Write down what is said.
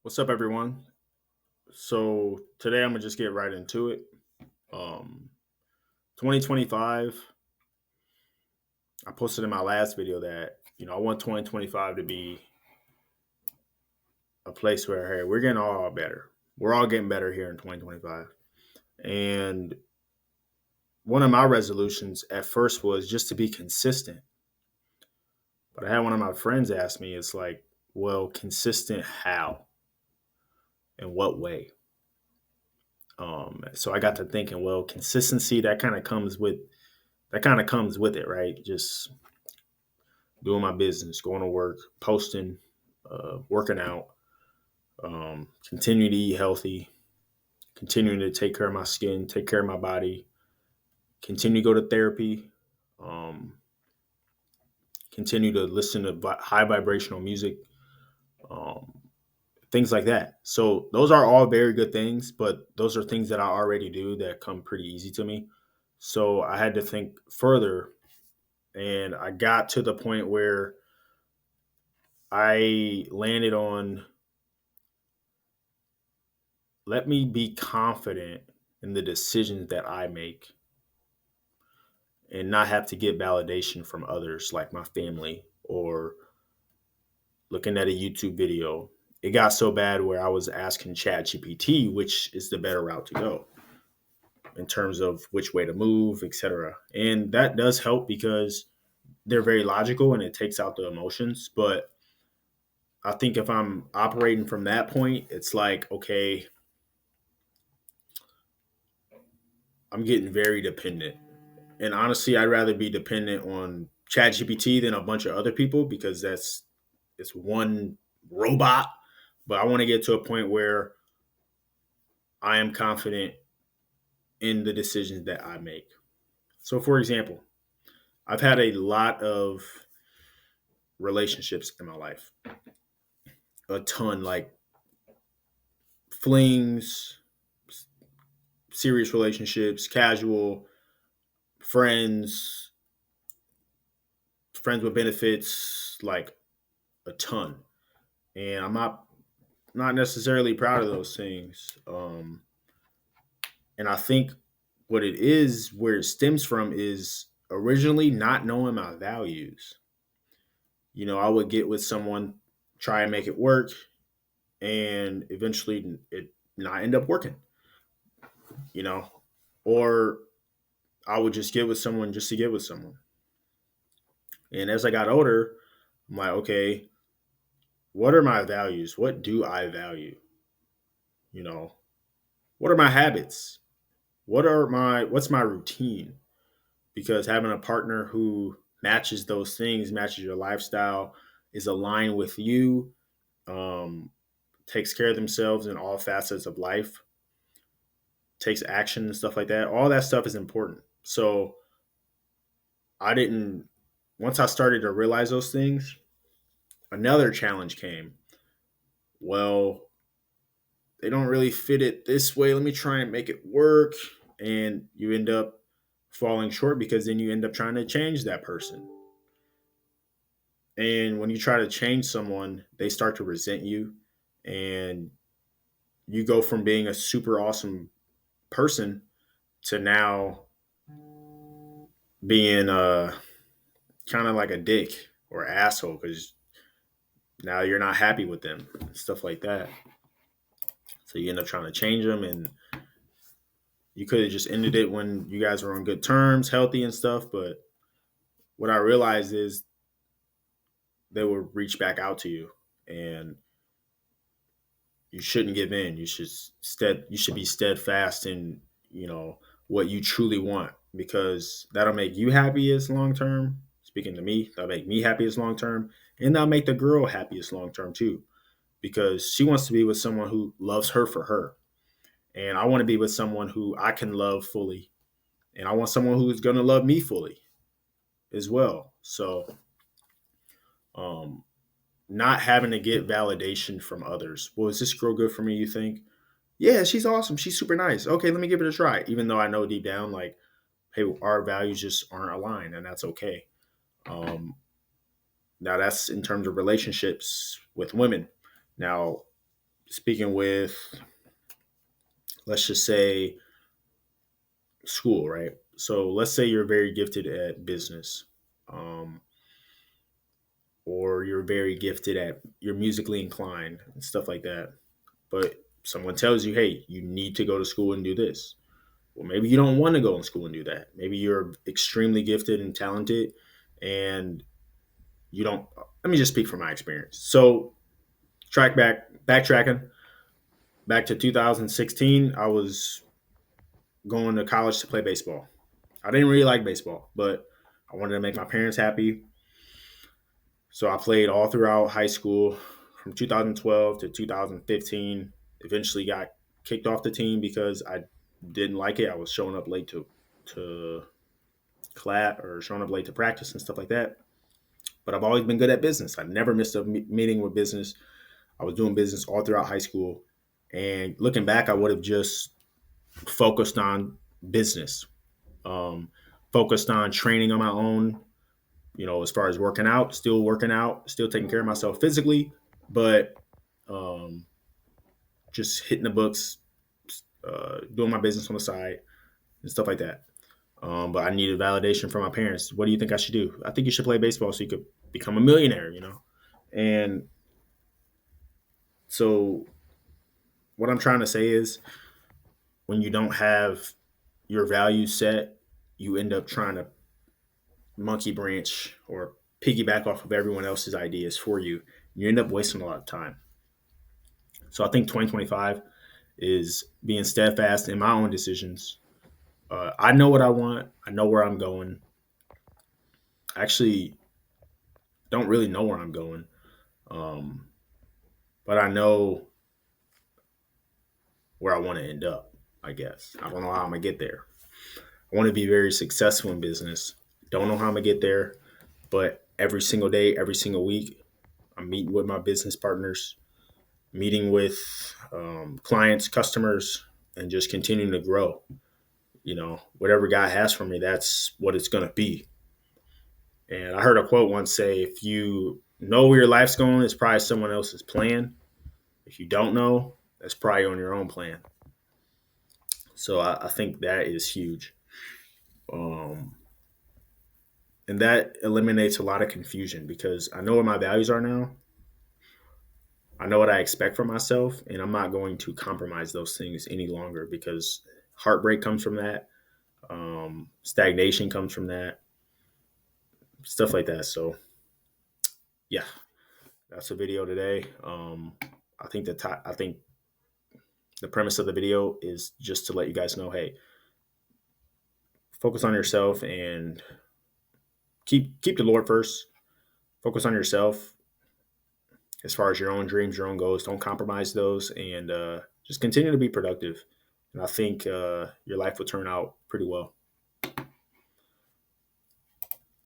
What's up, everyone? So today I'm gonna just get right into it. Um, 2025. I posted in my last video that I want 2025 to be a place where hey, we're getting all better. We're all getting better here in 2025. And one of my resolutions at first was just to be consistent. But I had one of my friends ask me, it's like, well, consistent how? In what way? So I got to thinking, well, consistency that kind of comes with it, right? Just doing my business, going to work, posting, working out, continuing to eat healthy, continuing to take care of my skin, take care of my body, continue to go to therapy, um, continue to listen to high vibrational music, um, things like that. So those are all very good things, but those are things that I already do that come pretty easy to me. So I had to think further, and I got to the point where I landed on let me be confident in the decisions that I make and not have to get validation from others like my family or looking at a YouTube video. It got so bad where I was asking ChatGPT which is the better route to go in terms of which way to move, etc. And that does help because they're very logical and it takes out the emotions. But I think if I'm operating from that point, it's like, okay, I'm getting very dependent. And honestly, I'd rather be dependent on ChatGPT than a bunch of other people because it's one robot. But I want to get to a point where I am confident in the decisions that I make. So, for example, I've had a lot of relationships in my life, a ton, like flings, serious relationships, casual, friends, friends with benefits, like a ton. And I'm not necessarily proud of those things. And I think what it is, where it stems from, is originally not knowing my values. I would get with someone, try and make it work, and eventually it not end up working. You know, or I would just get with someone just to get with someone. And as I got older, I'm like, okay, what are my values? What do I value? You know, what are my habits? What's my routine? Because having a partner who matches those things, matches your lifestyle, is aligned with you, um, takes care of themselves in all facets of life, takes action and stuff like that. All that stuff is important. So I didn't. Once I started to realize those things, another challenge came. Well, they don't really fit it this way. Let me try and make it work. And you end up falling short because then you end up trying to change that person. And when you try to change someone, they start to resent you. And you go from being a super awesome person to now being kind of like a dick or asshole because now you're not happy with them, stuff like that. So you end up trying to change them, and you could have just ended it when you guys were on good terms, healthy and stuff. But what I realized is they will reach back out to you, and you shouldn't give in. You should be steadfast in what you truly want because that'll make you happiest long term. Speaking to me, that'll make me happiest long term, and that'll make the girl happiest long term too because she wants to be with someone who loves her for her, and I want to be with someone who I can love fully, and I want someone who's gonna love me fully as well. So, um, not having to get validation from others. Well, is this girl good for me? You think? Yeah, she's awesome. She's super nice. Okay, let me give it a try. Even though I know deep down, like, hey, our values just aren't aligned, and that's okay. Um, Now that's in terms of relationships with women. Now, speaking with, let's just say, school, right? So let's say you're very gifted at business, um, or you're very gifted at, you're musically inclined and stuff like that. But someone tells you, hey, you need to go to school and do this. Well, maybe you don't want to go in school and do that. Maybe you're extremely gifted and talented and you don't. Let me just speak from my experience. So, backtracking back to 2016, I was going to college to play baseball. I didn't really like baseball, but I wanted to make my parents happy. So I played all throughout high school from 2012 to 2015. Eventually got kicked off the team because I didn't like it. I was showing up late to class or showing up late to practice and stuff like that. But I've always been good at business. I never missed a meeting with business. I was doing business all throughout high school. And looking back, I would have just focused on business, um, focused on training on my own, as far as working out, still taking care of myself physically, but um, just hitting the books, doing my business on the side and stuff like that. But I needed validation from my parents. What do you think I should do? I think you should play baseball so you could become a millionaire. And so what I'm trying to say is when you don't have your values set, you end up trying to monkey branch or piggyback off of everyone else's ideas for you. You end up wasting a lot of time. So I think 2025 is being steadfast in my own decisions. I know what I want. I know where I'm going. I actually don't really know where I'm going, um, but I know where I want to end up. I guess I don't know how I'm gonna get there. I want to be very successful in business. Don't know how I'm gonna get there, but every single day, every single week, I'm meeting with my business partners, meeting with clients, customers, and just continuing to grow. Whatever God has for me, that's what it's gonna be. And I heard a quote once say, if you know where your life's going, it's probably someone else's plan. If you don't know, that's probably on your own plan. So I think that is huge. Um, and that eliminates a lot of confusion because I know what my values are now. I know what I expect from myself, and I'm not going to compromise those things any longer because heartbreak comes from that. Stagnation comes from that, stuff like that. So, yeah, that's the video today. I think the premise of the video is just to let you guys know, hey, focus on yourself and keep the Lord first. Focus on yourself as far as your own dreams, your own goals. Don't compromise those, and just continue to be productive. And I think your life will turn out pretty well.